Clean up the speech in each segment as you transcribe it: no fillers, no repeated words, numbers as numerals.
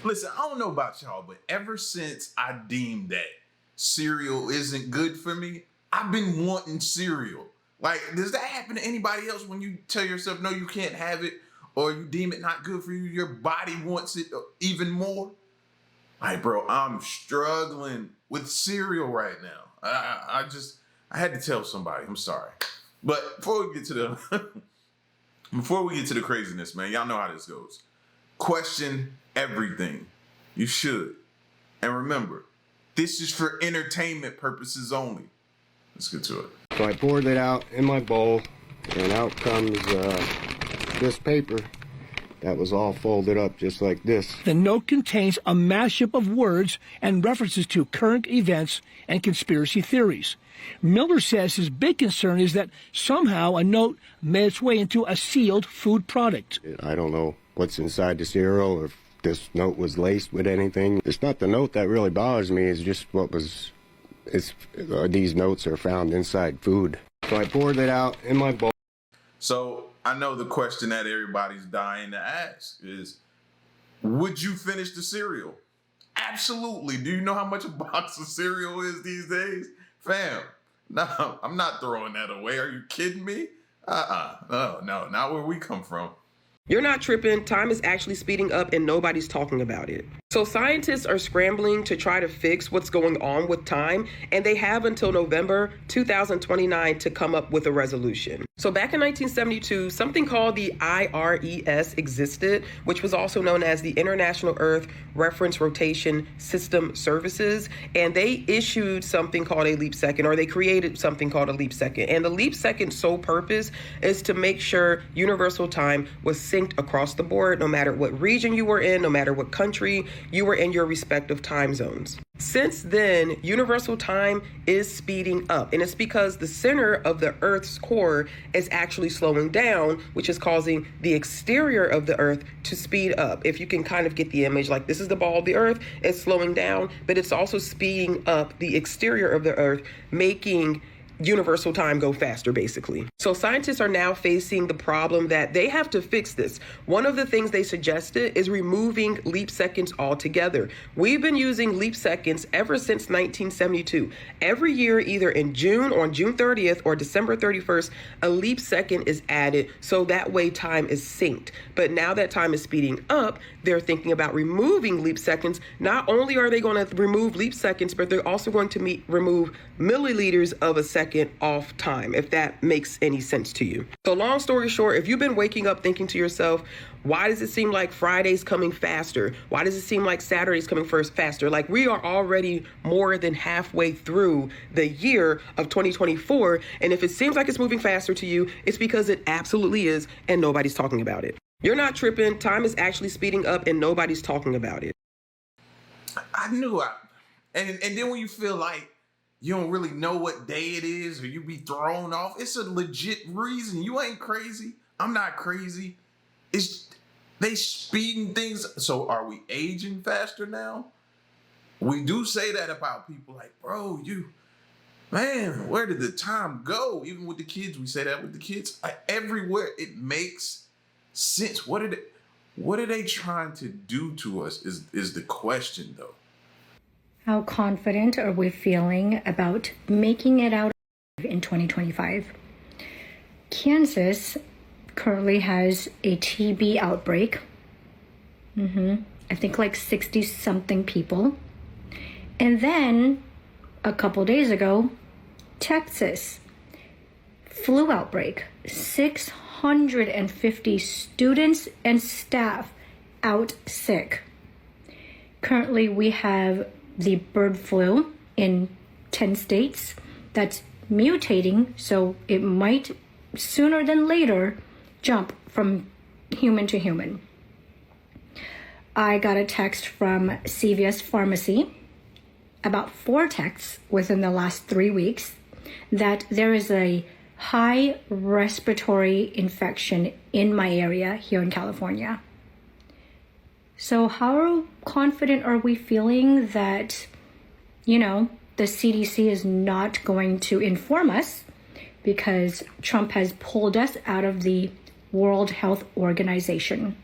Listen, I don't know about y'all, but ever since I deemed that cereal isn't good for me, I've been wanting cereal. Like, does that happen to anybody else when you tell yourself, no, you can't have it, or you deem it not good for you, your body wants it even more? Like, bro, I'm struggling with cereal right now. I had to tell somebody. I'm sorry. But before we get to the craziness, man, y'all know how this goes. Question everything. You should. And remember, this is for entertainment purposes only. Let's get to it. So I poured it out in my bowl, and out comes this paper that was all folded up just like this. The note contains a mashup of words and references to current events and conspiracy theories. Miller says his big concern is that somehow a note made its way into a sealed food product. I don't know what's inside the cereal or if this note was laced with anything. It's not the note that really bothers me, it's just these notes are found inside food. So I poured it out in my bowl. So I know the question that everybody's dying to ask is, would you finish the cereal? Absolutely. Do you know how much a box of cereal is these days? Fam, no, I'm not throwing that away. Are you kidding me? No, not where we come from. You're not tripping. Time is actually speeding up and nobody's talking about it. So scientists are scrambling to try to fix what's going on with time, and they have until November 2029 to come up with a resolution. So back in 1972, something called the IRES existed, which was also known as the International Earth Reference Rotation System Services, and they issued something called a leap second, or they created something called a leap second. And the leap second's sole purpose is to make sure universal time was synced across the board, no matter what region you were in, no matter what country you were in your respective time zones. Since then, universal time is speeding up, and it's because the center of the Earth's core is actually slowing down, which is causing the exterior of the Earth to speed up. If you can kind of get the image, like this is the ball of the Earth, it's slowing down, but it's also speeding up the exterior of the Earth, making universal time go faster, basically. So scientists are now facing the problem that they have to fix this. One of the things they suggested is removing leap seconds altogether. We've been using leap seconds ever since 1972. Every year, either in June or on June 30th or December 31st, a leap second is added, so that way time is synced. But now that time is speeding up, they're thinking about removing leap seconds. Not only are they going to remove leap seconds, but they're also going to remove milliliters of a second off time, if that makes any sense to you. So long story short, if you've been waking up thinking to yourself, why does it seem like Friday's coming faster? Why does it seem like Saturday's coming faster? Like, we are already more than halfway through the year of 2024. And if it seems like it's moving faster to you, it's because it absolutely is, and nobody's talking about it. You're not tripping. Time is actually speeding up and nobody's talking about it. I knew and then when you feel like you don't really know what day it is, or you be thrown off, it's a legit reason. You ain't crazy. I'm not crazy. They speeding things. So are we aging faster now? We do say that about people, like, bro, man, where did the time go? Even with the kids, we say that with the kids. Everywhere, it makes sense. What are they trying to do to us is the question, though. How confident are we feeling about making it out in 2025? Kansas currently has a TB outbreak. I think like 60-something people. And then a couple days ago, Texas, flu outbreak. 650 students and staff out sick. Currently, we have the bird flu in 10 states that's mutating, so it might sooner than later jump from human to human. I got a text from CVS Pharmacy, about 4 texts within the last 3 weeks, that there is a high respiratory infection in my area here in California. So how confident are we feeling that, the CDC is not going to inform us because Trump has pulled us out of the World Health Organization?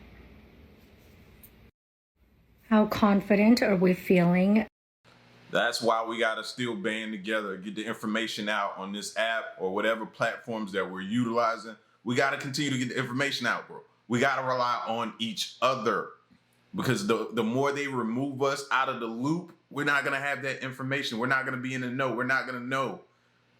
How confident are we feeling? That's why we got to still band together, get the information out on this app or whatever platforms that we're utilizing. We got to continue to get the information out, bro. We got to rely on each other, because the more they remove us out of the loop, we're not going to have that information. We're not going to be in the know. We're not going to know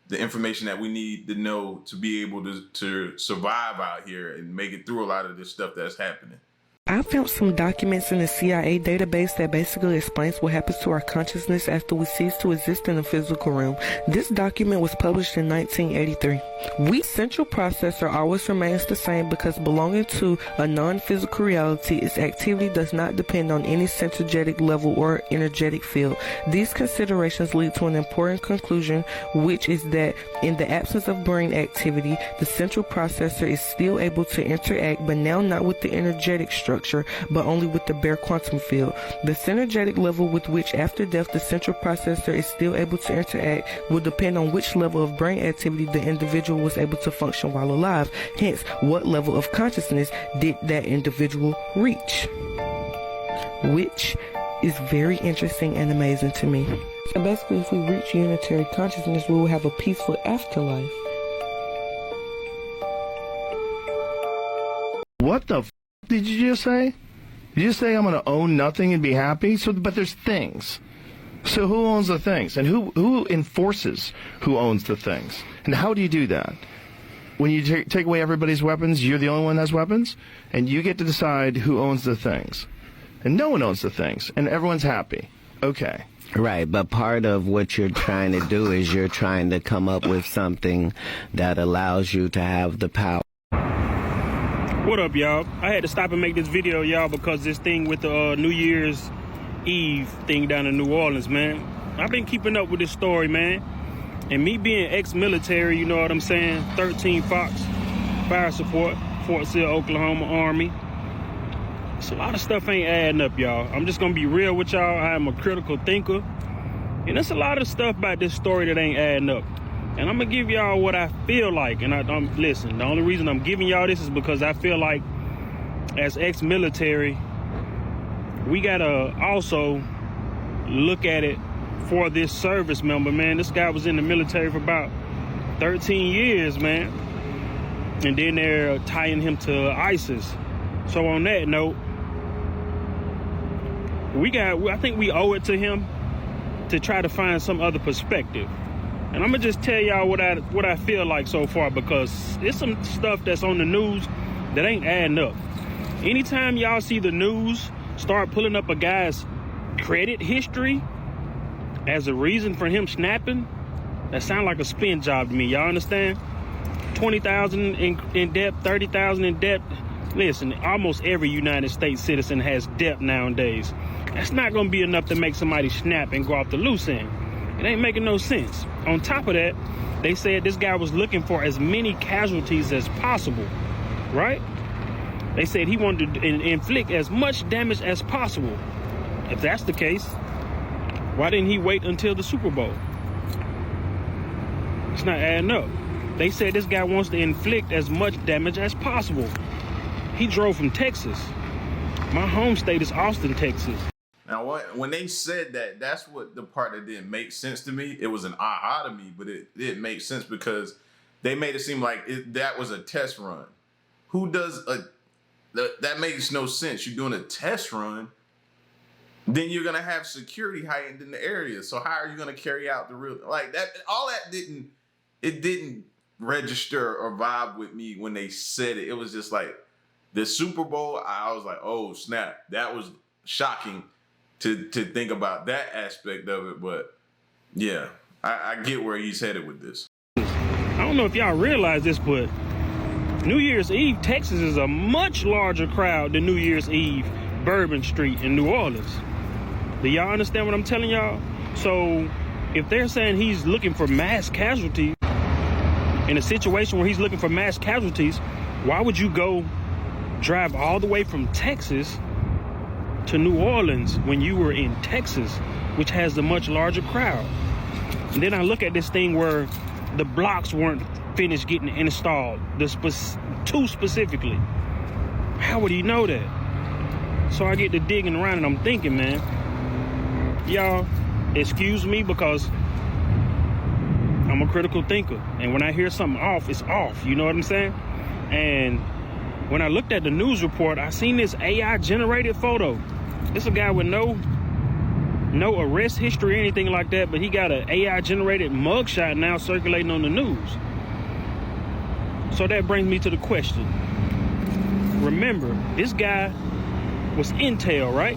the information that we need to know to be able to survive out here and make it through a lot of this stuff that's happening. I found some documents in the CIA database that basically explains what happens to our consciousness after we cease to exist in the physical realm. This document was published in 1983. We central processor always remains the same because belonging to a non-physical reality, its activity does not depend on any synergetic level or energetic field. These considerations lead to an important conclusion, which is that in the absence of brain activity, the central processor is still able to interact, but now not with the energetic structure, but only with the bare quantum field. The synergetic level with which after death the central processor is still able to interact will depend on which level of brain activity the individual was able to function while alive. Hence, what level of consciousness did that individual reach? Which is very interesting and amazing to me. So basically, if we reach unitary consciousness, we will have a peaceful afterlife. What the f did you just say? Did you just say I'm going to own nothing and be happy? But there's things. So who owns the things? And who enforces who owns the things? And how do you do that? When you take away everybody's weapons, you're the only one that has weapons? And you get to decide who owns the things. And no one owns the things. And everyone's happy. Okay. Right, but part of what you're trying to do is you're trying to come up with something that allows you to have the power. What up, y'all? I had to stop and make this video, y'all, because this thing with the New Year's Eve thing down in New Orleans, man. I've been keeping up with this story, man. And me being ex-military, you know what I'm saying? 13 Fox, fire support, Fort Sill, Oklahoma Army. So a lot of stuff ain't adding up, y'all. I'm just gonna be real with y'all. I am a critical thinker. And there's a lot of stuff about this story that ain't adding up. And I'm gonna give y'all what I feel like. And listen, the only reason I'm giving y'all this is because I feel like as ex-military, we gotta also look at it for this service member, man. This guy was in the military for about 13 years, man. And then they're tying him to ISIS. So on that note, I think we owe it to him to try to find some other perspective. And I'm gonna just tell y'all what I feel like so far, because it's some stuff that's on the news that ain't adding up. Anytime y'all see the news start pulling up a guy's credit history as a reason for him snapping, that sound like a spin job to me. Y'all understand? 20,000 in debt, 30,000 in debt. Listen, almost every United States citizen has debt nowadays. That's not gonna be enough to make somebody snap and go off the loose end. It ain't making no sense. On top of that, they said this guy was looking for as many casualties as possible, right? They said he wanted to inflict as much damage as possible. If that's the case, why didn't he wait until the Super Bowl? It's not adding up. They said this guy wants to inflict as much damage as possible. He drove from Texas. My home state is Austin, Texas. Now, when they said that, that's what the part that didn't make sense to me. It was an aha to me, but it didn't make sense because they made it seem like that was a test run. Who does that makes no sense. You're doing a test run, then you're gonna have security heightened in the area. So how are you gonna carry out the real, like that? All that didn't register or vibe with me when they said it. It was just like the Super Bowl. I was like, oh snap, that was shocking to think about that aspect of it. But yeah, I get where he's headed with this. I don't know if y'all realize this, but New Year's Eve, Texas is a much larger crowd than New Year's Eve, Bourbon Street in New Orleans. Do y'all understand what I'm telling y'all? So if they're saying he's looking for mass casualties, in a situation where he's looking for mass casualties, why would you go drive all the way from Texas to New Orleans when you were in Texas, which has a much larger crowd? And then I look at this thing where the blocks weren't finished getting installed, two specifically. How would he know that? So I get to digging around and I'm thinking, man, y'all, excuse me because I'm a critical thinker. And when I hear something off, it's off. You know what I'm saying? And when I looked at the news report, I seen this AI generated photo. It's a guy with no arrest history or anything like that, but he got an AI generated mugshot now circulating on the news. So that brings me to the question. Remember, this guy was intel, right?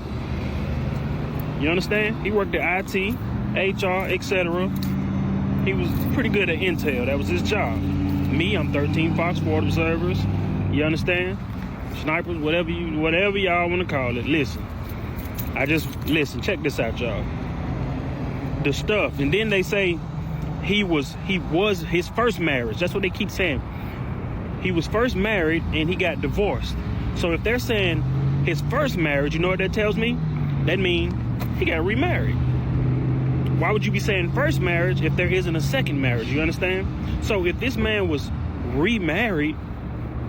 You understand? He worked at IT, HR, etc. He was pretty good at intel. That was his job. Me, I'm 13 Fox Forward observers. You understand? Snipers, whatever y'all want to call it. Listen. Check this out, y'all. The stuff. And then they say he was his first marriage. That's what they keep saying. He was first married and he got divorced. So if they're saying his first marriage, you know what that tells me? That means he got remarried. Why would you be saying first marriage if there isn't a second marriage? You understand? So if this man was remarried,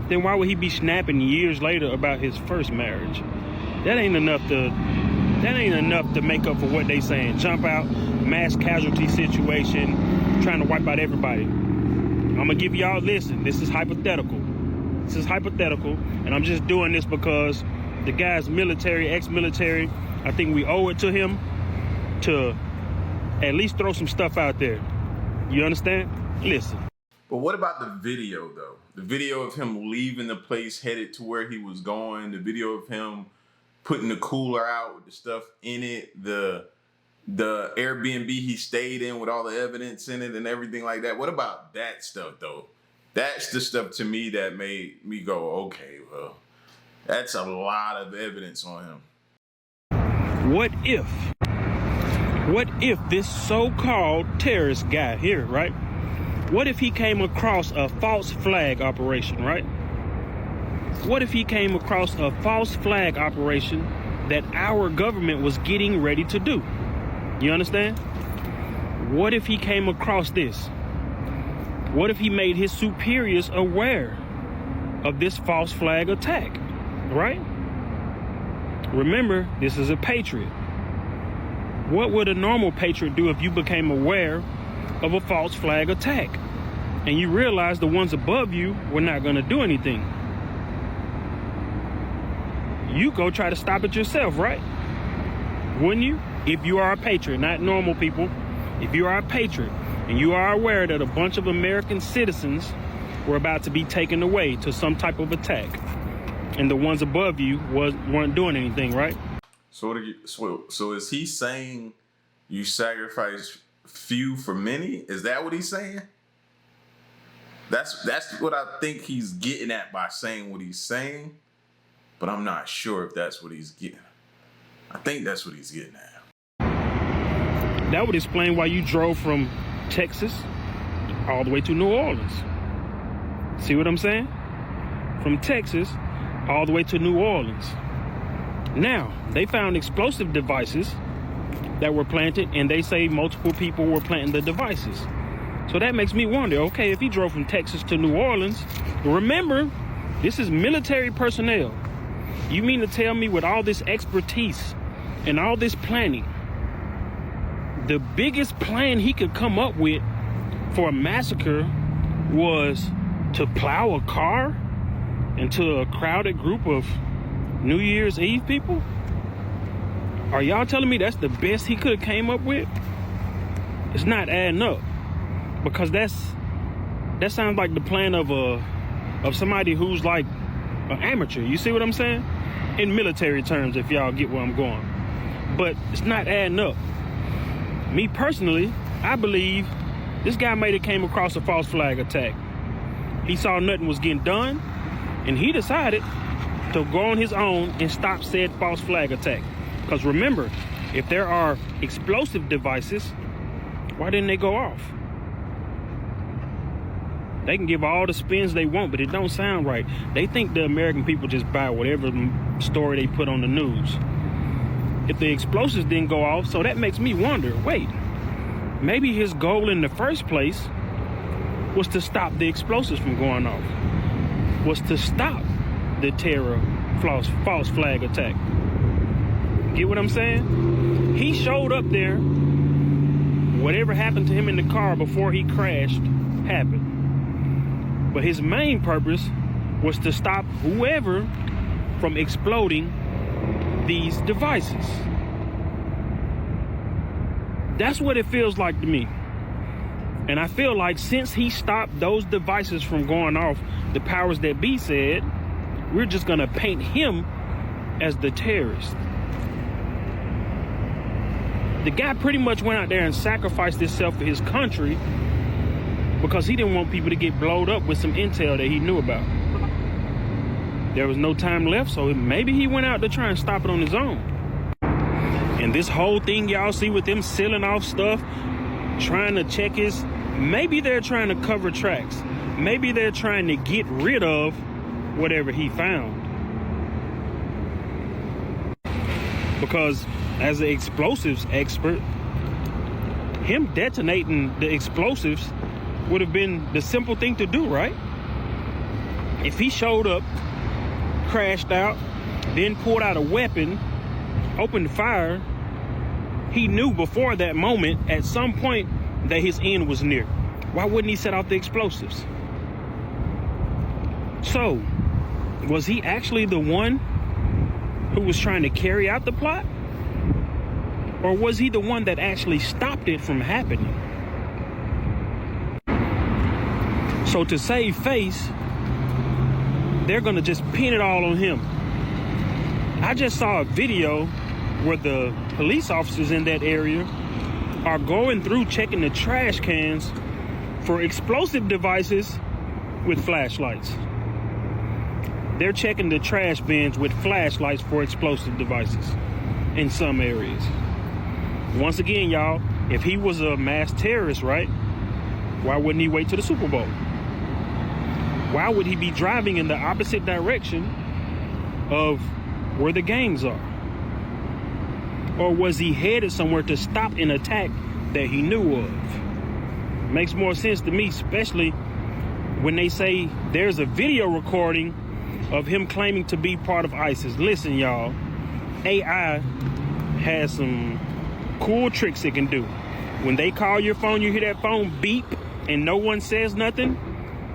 then why would he be snapping years later about his first marriage? That ain't enough to make up for what they saying. Jump out, mass casualty situation, trying to wipe out everybody. I'm gonna give y'all, listen, this is hypothetical. And I'm just doing this because the guy's military, ex-military. I think we owe it to him to at least throw some stuff out there. You understand? Listen. But what about the video, though? The video of him leaving the place, headed to where he was going. The video of him putting the cooler out with the stuff in it. The Airbnb he stayed in with all the evidence in it and everything like that. What about that stuff, though? That's the stuff to me that made me go, okay, well, that's a lot of evidence on him. What if this so-called terrorist guy here, right? What if he came across a false flag operation, right? What if he came across a false flag operation that our government was getting ready to do? You understand? What if he came across this? What if he made his superiors aware of this false flag attack, right? Remember, this is a patriot. What would a normal patriot do if you became aware of a false flag attack and you realize the ones above you were not going to do anything? You go try to stop it yourself, right? Wouldn't you? If you are a patriot, not normal people. If you are a patriot and you are aware that a bunch of American citizens were about to be taken away to some type of attack and the ones above you weren't doing anything, right? So is he saying you sacrifice few for many? Is that what he's saying? That's what I think he's getting at by saying what he's saying, but I'm not sure if that's what he's getting. I think that's what he's getting at. That would explain why you drove from Texas all the way to New Orleans. See what I'm saying? From Texas all the way to New Orleans. Now, they found explosive devices that were planted, and they say multiple people were planting the devices. So that makes me wonder, okay, if he drove from Texas to New Orleans, remember, this is military personnel. You mean to tell me with all this expertise and all this planning, the biggest plan he could come up with for a massacre was to plow a car into a crowded group of New Year's Eve people? Are y'all telling me that's the best he could have came up with? It's not adding up, because that sounds like the plan of somebody who's like an amateur. You see what I'm saying? In military terms, if y'all get where I'm going. But it's not adding up. Me personally, I believe this guy might have came across a false flag attack. He saw nothing was getting done, and he decided to go on his own and stop said false flag attack. Because remember, if there are explosive devices, why didn't they go off? They can give all the spins they want, but it don't sound right. They think the American people just buy whatever story they put on the news. If the explosives didn't go off, so that makes me wonder, wait, maybe his goal in the first place was to stop the explosives from going off, was to stop the terror false flag attack. Get what I'm saying? He showed up there. Whatever happened to him in the car before he crashed happened. But his main purpose was to stop whoever from exploding these devices. That's what it feels like to me. And I feel like since he stopped those devices from going off, the powers that be said, we're just gonna paint him as the terrorist. The guy pretty much went out there and sacrificed himself for his country because he didn't want people to get blowed up with some intel that he knew about. There was no time left, so maybe he went out to try and stop it on his own. And this whole thing y'all see with them sealing off stuff, trying to check his, maybe they're trying to cover tracks. Maybe they're trying to get rid of whatever he found. Because as an explosives expert, him detonating the explosives would have been the simple thing to do, right? If he showed up, crashed out, then pulled out a weapon, opened fire, he knew before that moment, at some point, that his end was near. Why wouldn't he set off the explosives? So, was he actually the one who was trying to carry out the plot? Or was he the one that actually stopped it from happening? So to save face, they're gonna just pin it all on him. I just saw a video where the police officers in that area are going through checking the trash cans for explosive devices with flashlights. They're checking the trash bins with flashlights for explosive devices in some areas. Once again, y'all, if he was a mass terrorist, right, why wouldn't he wait till the Super Bowl? Why would he be driving in the opposite direction of where the gangs are? Or was he headed somewhere to stop an attack that he knew of? Makes more sense to me, especially when they say there's a video recording of him claiming to be part of ISIS. Listen, y'all, AI has some cool tricks it can do. When they call your phone, you hear that phone beep and no one says nothing,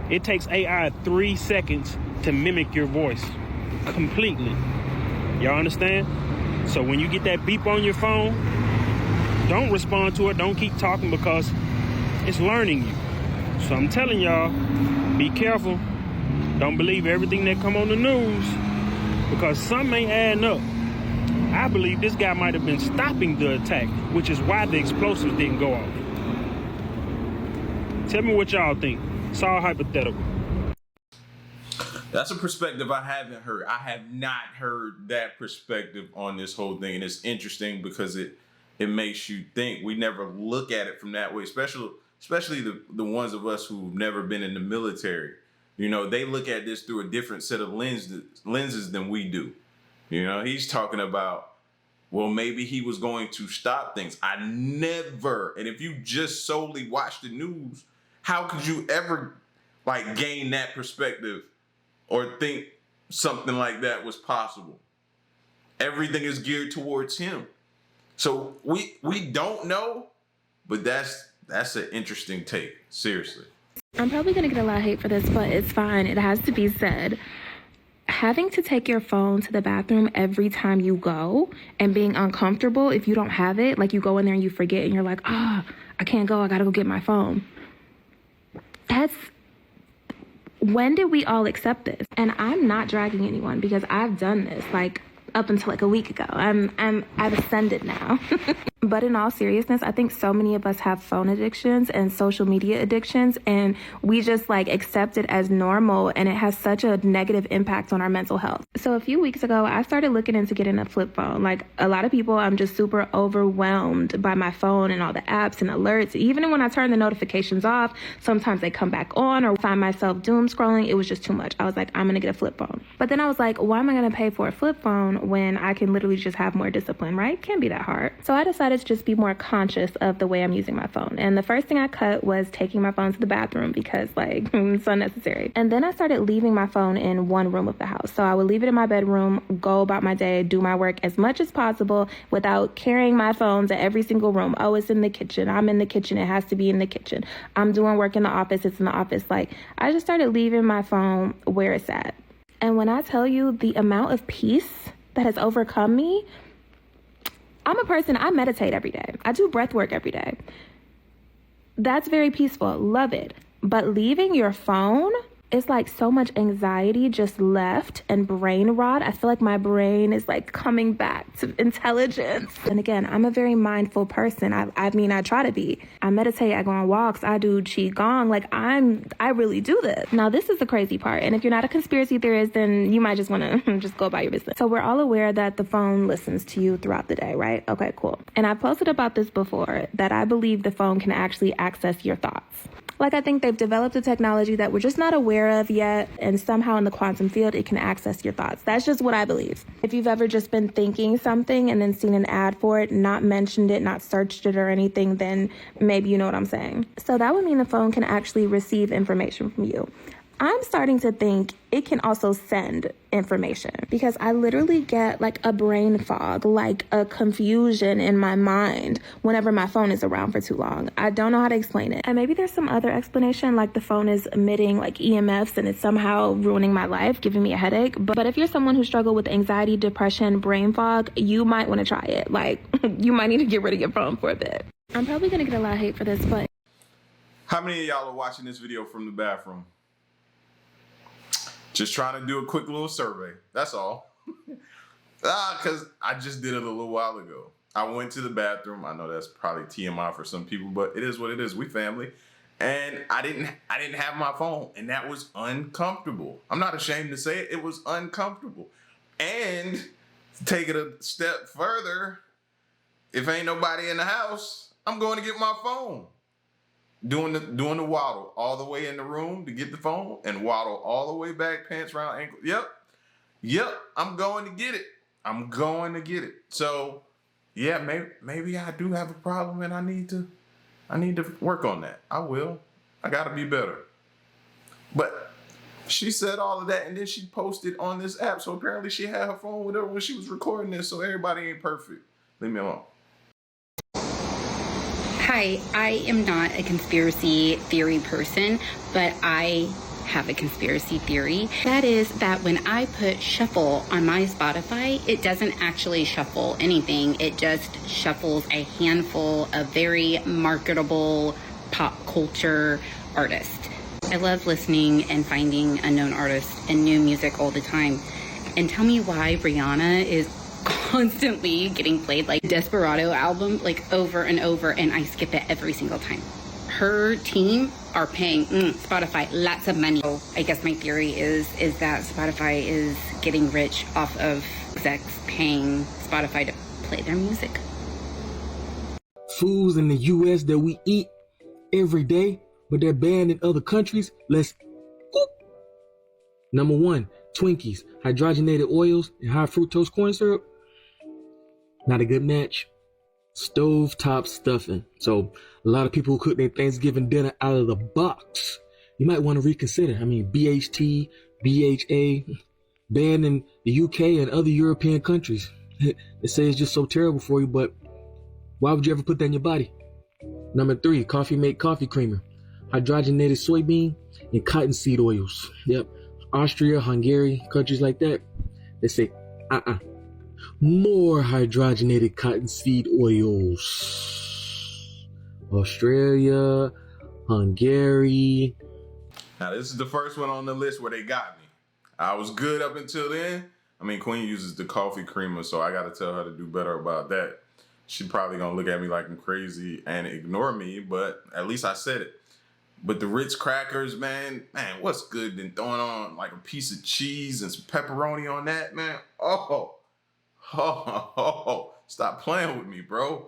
it takes AI 3 seconds to mimic your voice completely. Y'all understand? So when you get that beep on your phone, don't respond to it. Don't keep talking because it's learning you. So I'm telling y'all, be careful. Don't believe everything that come on the news because some ain't adding up. I believe this guy might have been stopping the attack, which is why the explosives didn't go off. Tell me what y'all think. It's all hypothetical. That's a perspective I haven't heard. I have not heard that perspective on this whole thing. And it's interesting because it makes you think. We never look at it from that way, especially the ones of us who've never been in the military. You know, they look at this through a different set of lenses than we do. You know, he's talking about, well, maybe he was going to stop things. I never, and if you just solely watch the news, how could you ever like gain that perspective or think something like that was possible? Everything is geared towards him. So we don't know, but that's an interesting take, seriously. I'm probably going to get a lot of hate for this, but it's fine. It has to be said. Having to take your phone to the bathroom every time you go and being uncomfortable if you don't have it, like you go in there and you forget and you're like, I can't go. I got to go get my phone. When did we all accept this? And I'm not dragging anyone because I've done this like up until like a week ago. I've ascended now. But in all seriousness, I think so many of us have phone addictions and social media addictions, and we just like accept it as normal, and it has such a negative impact on our mental health. So a few weeks ago, I started looking into getting a flip phone. Like a lot of people, I'm just super overwhelmed by my phone and all the apps and alerts. Even when I turn the notifications off, sometimes they come back on or find myself doom scrolling. It was just too much. I was like, I'm gonna get a flip phone. But then I was like, why am I gonna pay for a flip phone phone when I can literally just have more discipline, right? Can't be that hard. So I decided to just be more conscious of the way I'm using my phone. And the first thing I cut was taking my phone to the bathroom because like it's unnecessary. And then I started leaving my phone in one room of the house. So I would leave it in my bedroom, go about my day, do my work as much as possible without carrying my phone to every single room. Oh, it's in the kitchen. I'm in the kitchen. It has to be in the kitchen. I'm doing work in the office. It's in the office. Like, I just started leaving my phone where it's at. And when I tell you the amount of peace that has overcome me, I'm a person, I meditate every day. I do breath work every day. That's very peaceful. Love it. But leaving your phone, it's like so much anxiety just left and brain rot. I feel like my brain is like coming back to intelligence. And again, I'm a very mindful person. I mean, I try to be. I meditate, I go on walks, I do qigong. Like I really do this. Now, this is the crazy part. And if you're not a conspiracy theorist, then you might just want to just go about your business. So we're all aware that the phone listens to you throughout the day, right? Okay, cool. And I posted about this before, that I believe the phone can actually access your thoughts. Like, I think they've developed a technology that we're just not aware of yet, and somehow in the quantum field, it can access your thoughts. That's just what I believe. If you've ever just been thinking something and then seen an ad for it, not mentioned it, not searched it or anything, then maybe you know what I'm saying. So that would mean the phone can actually receive information from you. I'm starting to think it can also send information, because I literally get like a brain fog, like a confusion in my mind whenever my phone is around for too long. I don't know how to explain it. And maybe there's some other explanation, like the phone is emitting like EMFs and it's somehow ruining my life, giving me a headache. But if you're someone who struggles with anxiety, depression, brain fog, you might want to try it. Like, you might need to get rid of your phone for a bit. I'm probably going to get a lot of hate for this, but... How many of y'all are watching this video from the bathroom? Just trying to do a quick little survey. That's all. Because I just did it a little while ago. I went to the bathroom. I know that's probably TMI for some people, but it is what it is. We family. And I didn't have my phone, and that was uncomfortable. I'm not ashamed to say it. It was uncomfortable. And to take it a step further, if ain't nobody in the house, I'm going to get my phone. Doing the waddle all the way in the room to get the phone and waddle all the way back, pants around ankle. Yep, I'm going to get it. I'm going to get it. So, yeah, maybe I do have a problem and I need to work on that. I will. I got to be better. But she said all of that, and then she posted on this app. So apparently she had her phone with her when she was recording this. So everybody ain't perfect. Leave me alone. Hi, I am not a conspiracy theory person, but I have a conspiracy theory. That is that when I put shuffle on my Spotify, it doesn't actually shuffle anything. It just shuffles a handful of very marketable pop culture artists. I love listening and finding unknown artists and new music all the time. And tell me why Rihanna is constantly getting played like Desperado album like over and over, and I skip it every single time. Her team are paying Spotify lots of money. So I guess my theory is that Spotify is getting rich off of execs paying Spotify to play their music. Foods in the US that we eat every day, but they're banned in other countries. Let's go. Number 1, Twinkies, hydrogenated oils, and high fructose corn syrup. Not a good match. Stovetop stuffing. So a lot of people who cook their Thanksgiving dinner out of the box, you might want to reconsider. I mean, BHT, BHA, banned in the UK and other European countries. They say it's just so terrible for you, but why would you ever put that in your body? Number 3, Coffee Mate coffee creamer, hydrogenated soybean and cottonseed oils. Yep, Austria, Hungary, countries like that, they say, more hydrogenated cottonseed oils. Australia, Hungary. Now, this is the first one on the list where they got me. I was good up until then. I mean, Queen uses the coffee creamer, so I got to tell her to do better about that. She probably going to look at me like I'm crazy and ignore me, but at least I said it. But the Ritz crackers, man, what's good than throwing on like a piece of cheese and some pepperoni on that, man? Oh, stop playing with me, bro.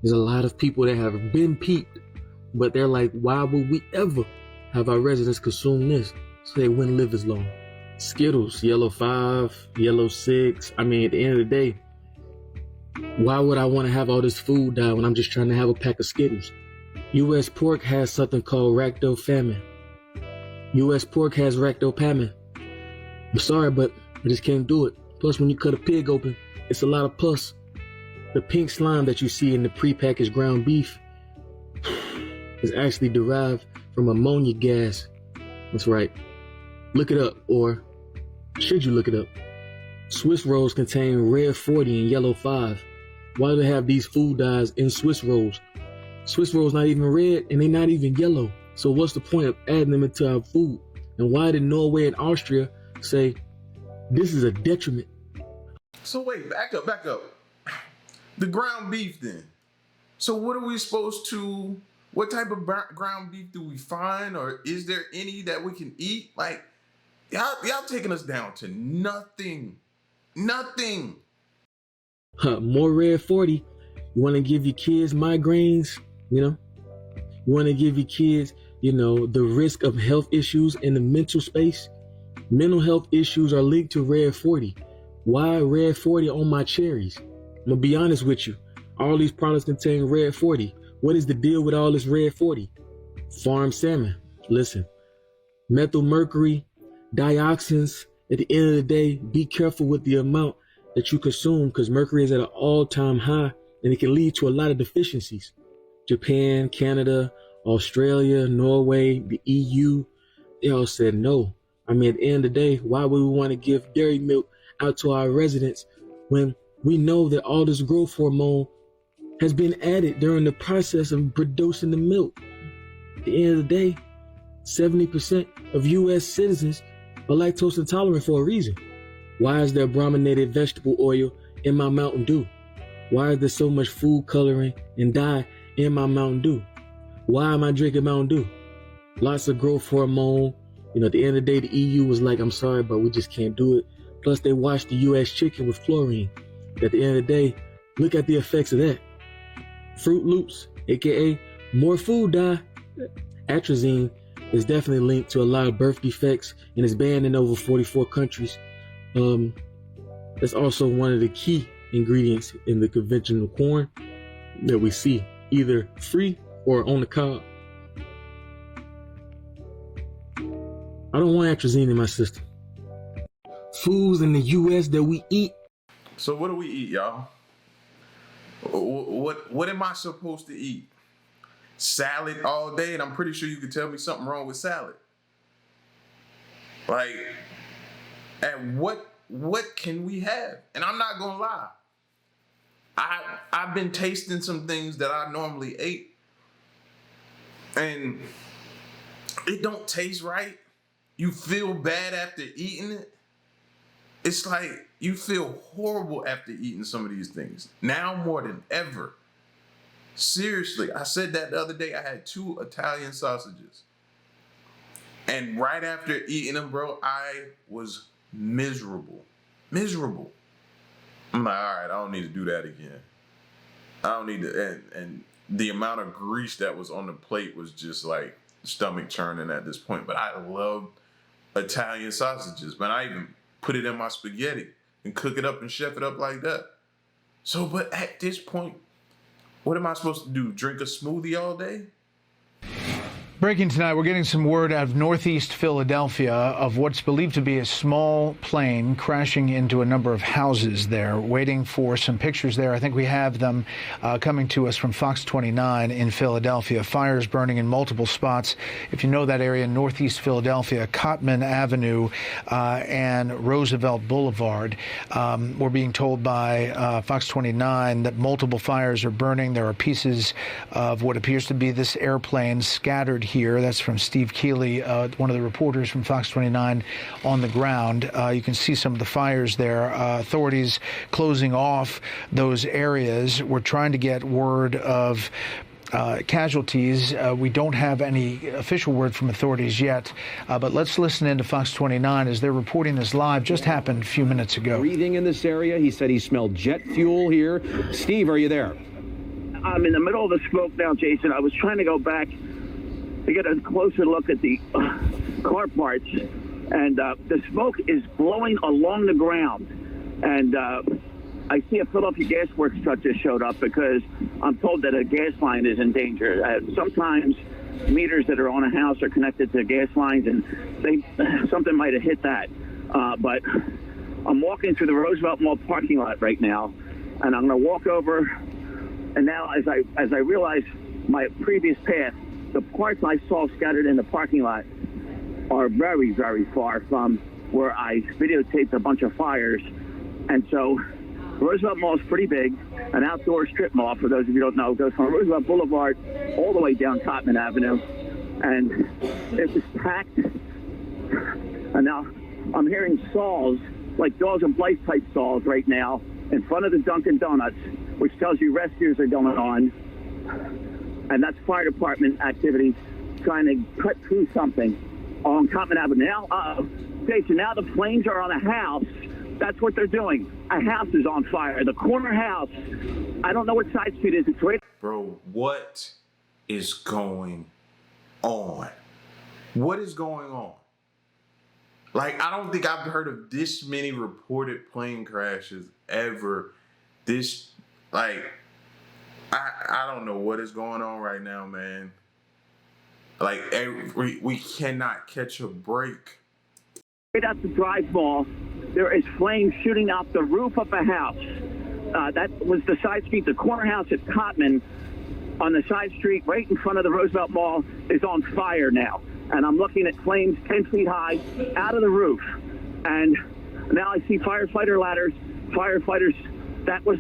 There's a lot of people that have been peeped, but they're like, why would we ever have our residents consume this so they wouldn't live as long? Skittles, yellow 5, yellow 6. I mean, at the end of the day, why would I want to have all this food dye when I'm just trying to have a pack of Skittles? U.S. pork has something called ractopamine. U.S. pork has ractopamine. I'm sorry, but I just can't do it. Plus, when you cut a pig open, it's a lot of pus. The pink slime that you see in the prepackaged ground beef is actually derived from ammonia gas. That's right. Look it up, or should you look it up? Swiss rolls contain red 40 and yellow 5. Why do they have these food dyes in Swiss rolls? Swiss rolls not even red and they're not even yellow. So what's the point of adding them into our food? And why did Norway and Austria say this is a detriment? So wait, back up. The ground beef then. So what are we supposed to, what type of ground beef do we find? Or is there any that we can eat? Like, y'all taking us down to nothing. Nothing. More red 40. You want to give your kids migraines, you know? You want to give your kids, you know, the risk of health issues in the mental space. Mental health issues are linked to red 40. Why red 40 on my cherries? I'm going to be honest with you. All these products contain red 40. What is the deal with all this red 40? Farm salmon. Listen, methyl mercury, dioxins. At the end of the day, be careful with the amount that you consume because mercury is at an all-time high and it can lead to a lot of deficiencies. Japan, Canada, Australia, Norway, the EU, they all said no. I mean, at the end of the day, why would we want to give dairy milk out to our residents when we know that all this growth hormone has been added during the process of producing the milk? At the end of the day, 70% of U.S. citizens are lactose intolerant for a reason. Why is there brominated vegetable oil in my Mountain Dew? Why is there so much food coloring and dye in my Mountain Dew? Why am I drinking Mountain Dew? Lots of growth hormone. You know, at the end of the day, the EU was like, I'm sorry, but we just can't do it. Plus, they washed the U.S. chicken with chlorine. At the end of the day, look at the effects of that. Fruit Loops, aka more food dye. Atrazine is definitely linked to a lot of birth defects and is banned in over 44 countries. That's also one of the key ingredients in the conventional corn that we see, either free or on the cob. I don't want atrazine in my system. Foods in the U.S. that we eat. So what do we eat, y'all? What am I supposed to eat? Salad all day, and I'm pretty sure you could tell me something wrong with salad. Like, and what can we have? And I'm not gonna lie. I've been tasting some things that I normally ate, and it don't taste right. You feel bad after eating it. It's like you feel horrible after eating some of these things. Now more than ever. Seriously, I said that the other day. I had 2 Italian sausages. And right after eating them, bro, I was miserable. Miserable. I'm like, all right, I don't need to do that again. I don't need to. And the amount of grease that was on the plate was just like stomach churning at this point. But I love Italian sausages. Man, I even put it in my spaghetti and cook it up and chef it up like that. So, but at this point, what am I supposed to do? Drink a smoothie all day? Breaking tonight, we're getting some word out of northeast Philadelphia of what's believed to be a small plane crashing into a number of houses there. Waiting for some pictures there. I think we have them coming to us from Fox 29 in Philadelphia. Fires burning in multiple spots. If you know that area, northeast Philadelphia, Cotman Avenue and Roosevelt Boulevard. We're being told by Fox 29 that multiple fires are burning. There are pieces of what appears to be this airplane scattered here. That's from Steve Keeley, one of the reporters from Fox 29 on the ground. You can see some of the fires there. Authorities closing off those areas. We're trying to get word of casualties. We don't have any official word from authorities yet, but let's listen in to Fox 29 as they're reporting this live. Just happened a few minutes ago. Breathing in this area. He said he smelled jet fuel here. Steve, are you there? I'm in the middle of the smoke now, Jason. I was trying to go back to get a closer look at the car parts. and the smoke is blowing along the ground. And I see a Philadelphia Gas Works truck just showed up because I'm told that a gas line is in danger. Sometimes meters that are on a house are connected to gas lines, and something might have hit that. But I'm walking through the Roosevelt Mall parking lot right now, and I'm going to walk over. And now, as I realize my previous path, the parts I saw scattered in the parking lot are very, very far from where I videotaped a bunch of fires. And so Roosevelt Mall is pretty big, an outdoor strip mall, for those of you who don't know. It goes from Roosevelt Boulevard all the way down Cotman Avenue. And it was packed. And now I'm hearing saws, like Jaws and Blythe type saws right now, in front of the Dunkin' Donuts, which tells you rescues are going on. And that's fire department activity trying to cut through something on Cotman Avenue. Now, Jason, now the flames are on a house. That's what they're doing. A house is on fire. The corner house. I don't know what side street it is. It's right. Bro, what is going on? What is going on? Like, I don't think I've heard of this many reported plane crashes ever. I don't know what is going on right now, man. Like, we cannot catch a break. Right out the drive mall, there is flames shooting out the roof of a house. That was the side street. The corner house at Cotman on the side street right in front of the Roosevelt Mall is on fire now. And I'm looking at flames 10 feet high out of the roof. And now I see firefighter ladders, firefighters. That was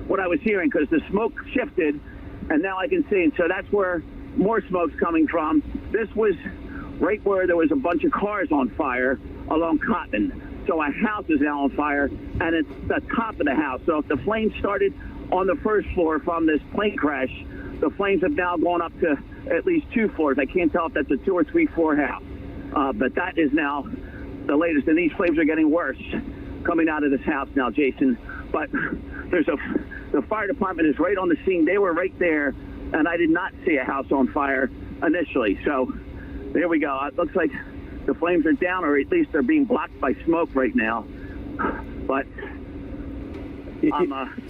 what I was hearing because the smoke shifted, and now I can see. And so that's where more smoke's coming from. This was right where there was a bunch of cars on fire along Cotman. So a house is now on fire, and it's the top of the house. So if the flames started on the first floor from this plane crash, the flames have now gone up to at least 2 floors. I can't tell if that's a 2 or 3 floor house. But that is now the latest. And these flames are getting worse coming out of this house now, Jason. But the fire department is right on the scene. They were right there, and I did not see a house on fire initially. So there we go. It looks like the flames are down, or at least they're being blocked by smoke right now. But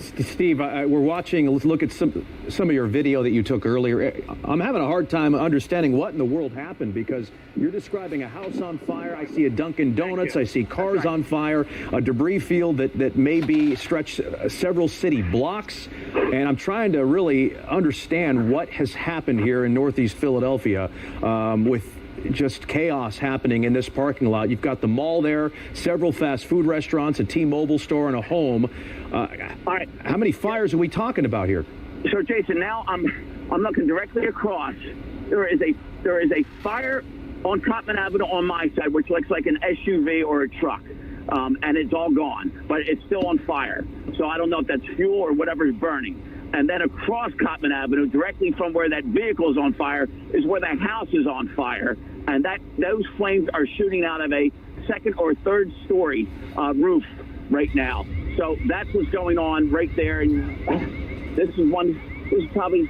Steve, we're watching. Let's look at some of your video that you took earlier. I'm having a hard time understanding what in the world happened because you're describing a house on fire. I see a Dunkin' Donuts. I see cars on fire, a debris field that may be stretched several city blocks. And I'm trying to really understand what has happened here in Northeast Philadelphia with just chaos happening in this parking lot. You've got the mall there, several fast food restaurants, a T-Mobile store, and a home. All right. How many fires are we talking about here? So, Jason, now I'm looking directly across. There is a fire on Cotman Avenue on my side, which looks like an SUV or a truck, and it's all gone, but it's still on fire. So I don't know if that's fuel or whatever's burning. And then across Cotman Avenue, directly from where that vehicle is on fire, is where the house is on fire. And those flames are shooting out of a second or third story roof right now. So that's what's going on right there. And this is probably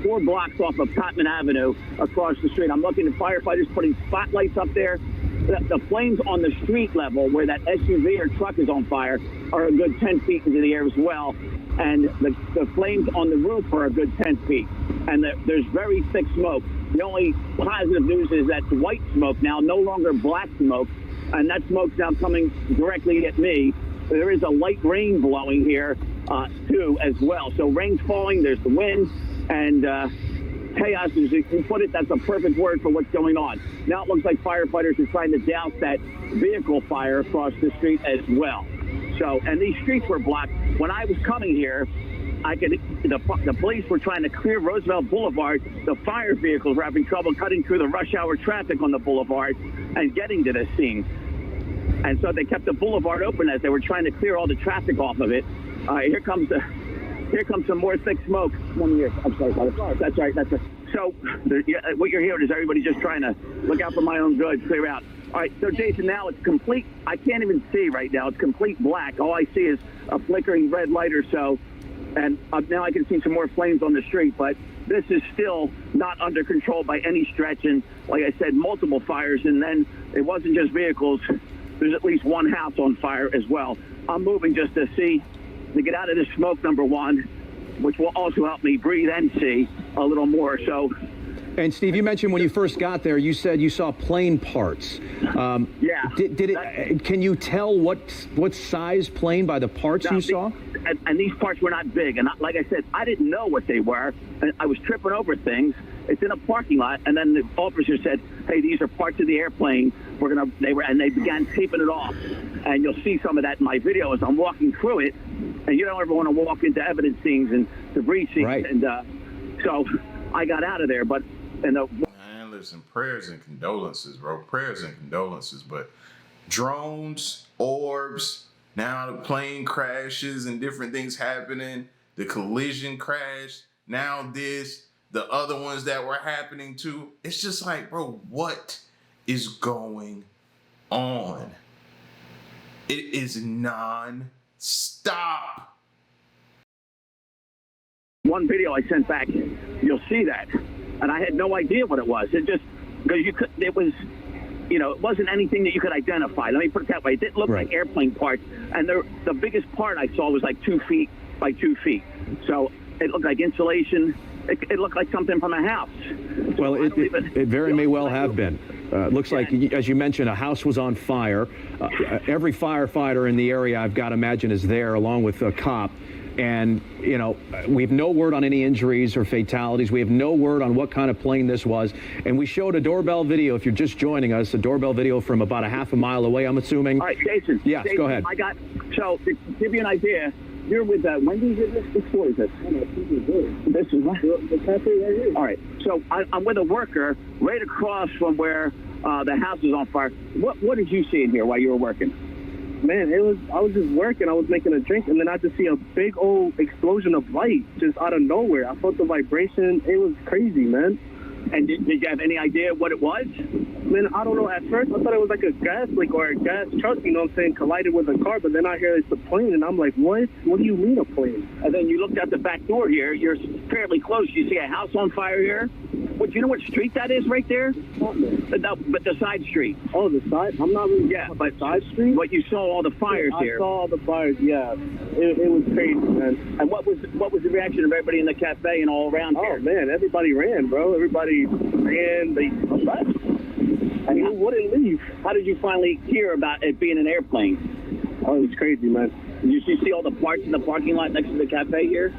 4 blocks off of Cotman Avenue across the street. I'm looking at firefighters putting spotlights up there. The flames on the street level where that SUV or truck is on fire are a good 10 feet into the air as well. And the flames on the roof are a good 10 feet. And there's very thick smoke. The only positive news is that white smoke now, no longer black smoke. And that smoke's now coming directly at me. There is a light rain blowing here, too, as well. So rain's falling, there's the wind, and chaos, as you can put it, that's a perfect word for what's going on. Now it looks like firefighters are trying to douse that vehicle fire across the street as well. So, and these streets were blocked. When I was coming here, the police were trying to clear Roosevelt Boulevard. The fire vehicles were having trouble cutting through the rush hour traffic on the boulevard and getting to the scene. And so they kept the boulevard open as they were trying to clear all the traffic off of it. Here comes some more thick smoke. 1 year. I'm sorry. That's right. So what you're hearing is everybody just trying to look out for my own good, clear out. All right, so Jason, now it's complete. I can't even see right now. It's complete black. All I see is a flickering red light or so. And now I can see some more flames on the street, but this is still not under control by any stretch. And like I said, multiple fires. And then it wasn't just vehicles. There's at least one house on fire as well. I'm moving just to get out of this smoke, number one, which will also help me breathe and see a little more. So. And Steve, you mentioned when you first got there, you said you saw plane parts. Yeah. Did it? Can you tell what size plane by the parts you saw? And these parts were not big. And like I said, I didn't know what they were. And I was tripping over things. It's in a parking lot. And then the officer said, "Hey, these are parts of the airplane. They began taping it off. And you'll see some of that in my video as I'm walking through it. And you don't ever want to walk into evidence scenes and debris scenes. Right. And so I got out of there, but. Man, listen, prayers and condolences, bro. Prayers and condolences. But drones, orbs, now the plane crashes and different things happening. The collision crash, now this, the other ones that were happening too. It's just like, bro, what is going on? It is non-stop. One video I sent back, you'll see that. And I had no idea what it was. It just, because it wasn't anything that you could identify. Let me put it that way. It didn't look like airplane parts. And the biggest part I saw was like 2 feet by 2 feet. So it looked like insulation. It looked like something from a house. Well, it very may well have been. Looks like, as you mentioned, a house was on fire. Every firefighter in the area, I've got to imagine, is there, along with a cop. And, we have no word on any injuries or fatalities. We have no word on what kind of plane this was. And we showed a doorbell video, if you're just joining us, a doorbell video from about a half a mile away, I'm assuming. All right, Jason. Yes, Jason, go ahead. So to give you an idea, you're with Wendy's, is this? Which store is this? This is what? The cafe right here. All right. So I'm with a worker right across from where the house is on fire. What did you see in here while you were working? Man, I was just working. I was making a drink, and then I just see a big old explosion of light just out of nowhere. I felt the vibration. It was crazy, man. And did you have any idea what it was? Man, I don't know. At first, I thought it was like a gas leak or a gas truck, you know what I'm saying, collided with a car. But then I hear it's a plane, and I'm like, what? What do you mean a plane? And then you looked out the back door here. You're fairly close. You see a house on fire here. Do you know what street that is right there? But the side street. Oh, the side? I'm not really. Yeah, but side street. But you saw all the fires here. I saw all the fires. Yeah, it was crazy, man. And what was the reaction of everybody in the cafe and all around here? Oh man, everybody ran, bro. Everybody ran. They left. And you wouldn't leave. How did you finally hear about it being an airplane? Oh, it was crazy, man. Did you see all the parts in the parking lot next to the cafe here?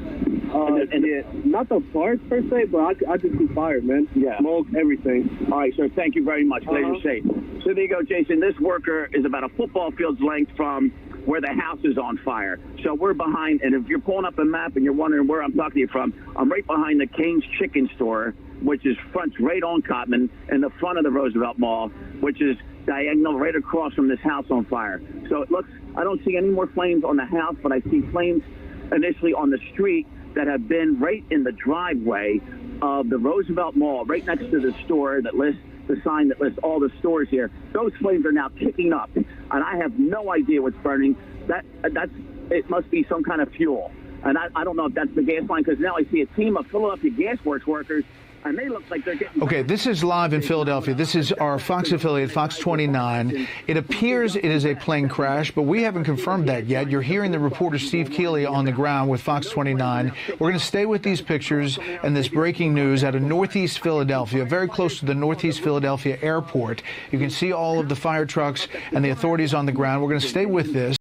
Not the parts per se, but I just see fire, man. Yeah. Smoke, everything. All right, sir. Thank you very much. Glad you're safe. So there you go, Jason. This worker is about a football field's length from where the house is on fire. So we're behind, and if you're pulling up a map and you're wondering where I'm talking to you from, I'm right behind the Cane's Chicken Store, which is fronts right on Cotman, in the front of the Roosevelt Mall, which is diagonal right across from this house on fire. So it looks, I don't see any more flames on the house, but I see flames initially on the street that have been right in the driveway of the Roosevelt Mall, right next to the store that lists the sign that lists all the stores here. Those flames are now kicking up, and I have no idea what's burning. It must be some kind of fuel, and I don't know if that's the gas line, because now I see a team of Philadelphia Gas Works workers, and they look like they're getting... Okay, this is live in Philadelphia. This is our Fox affiliate, Fox 29. It appears it is a plane crash, but we haven't confirmed that yet. You're hearing the reporter Steve Keeley on the ground with Fox 29. We're going to stay with these pictures and this breaking news out of Northeast Philadelphia, very close to the Northeast Philadelphia airport. You can see all of the fire trucks and the authorities on the ground. We're going to stay with this.